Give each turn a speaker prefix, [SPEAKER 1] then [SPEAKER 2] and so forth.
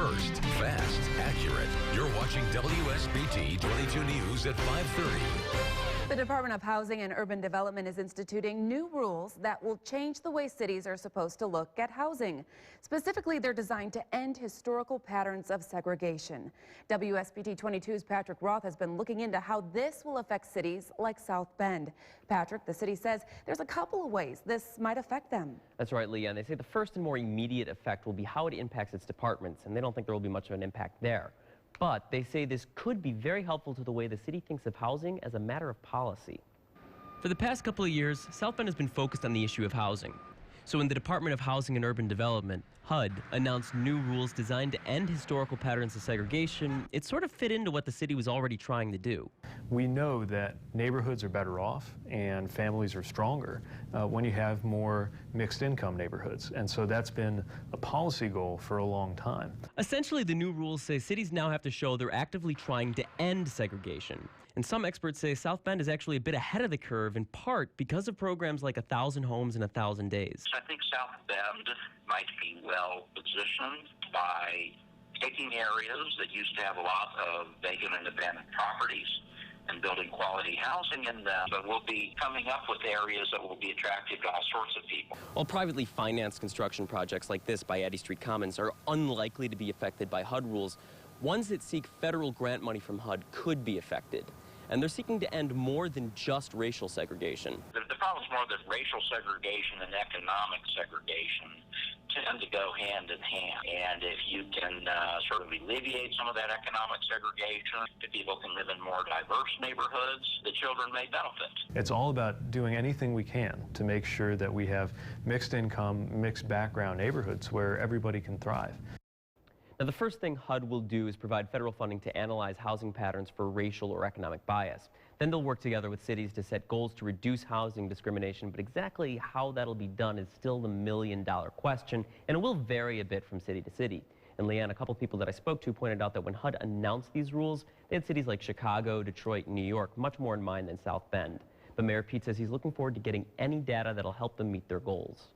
[SPEAKER 1] First, fast, accurate. You're watching WSBT 22 News at 5:30.
[SPEAKER 2] The Department of Housing and Urban Development is instituting new rules that will change the way cities are supposed to look at housing. Specifically, they're designed to end historical patterns of segregation. WSBT 22's Patrick Roth has been looking into how this will affect cities like South Bend. Patrick, the city says there's a couple of ways this might affect them.
[SPEAKER 3] That's right, Leah. And they say the first and more immediate effect will be how it impacts its departments, and they don't think there will be much of an impact there. But they say this could be very helpful to the way the city thinks of housing as a matter of policy. For the past couple of years, South Bend has been focused on the issue of housing. So when the Department of Housing and Urban Development, HUD, announced new rules designed to end historical patterns of segregation, it sort of fit into what the city was already trying to do.
[SPEAKER 4] We know that neighborhoods are better off and families are stronger when you have more mixed income neighborhoods. And so that's been a policy goal for a long time. Essentially,
[SPEAKER 3] the new rules say cities now have to show they're actively trying to end segregation. And some experts say South Bend is actually a bit ahead of the curve, in part because of programs like 1,000 Homes in 1,000 Days.
[SPEAKER 5] I think South Bend might be well positioned by taking areas that used to have a lot of vacant and abandoned properties and building quality housing in them. But we'll be coming up with areas that will be attractive to all sorts of people.
[SPEAKER 3] While privately financed construction projects like this by Eddy Street Commons are unlikely to be affected by HUD rules, ones that seek federal grant money from HUD could be affected. And they're seeking to end more than just racial segregation.
[SPEAKER 5] The problem is more that racial segregation and economic segregation tend to go hand in hand. And if you can sort of alleviate some of that economic segregation, if people can live in more diverse neighborhoods, the children may benefit.
[SPEAKER 4] It's all about doing anything we can to make sure that we have mixed income, mixed background neighborhoods where everybody can thrive.
[SPEAKER 3] Now, the first thing HUD will do is provide federal funding to analyze housing patterns for racial or economic bias. Then they'll work together with cities to set goals to reduce housing discrimination, but exactly how that'll be done is still the million-dollar question, and it will vary a bit from city to city. And Leanne, a couple people that I spoke to pointed out that when HUD announced these rules, they had cities like Chicago, Detroit, and New York much more in mind than South Bend. But Mayor Pete says he's looking forward to getting any data that'll help them meet their goals.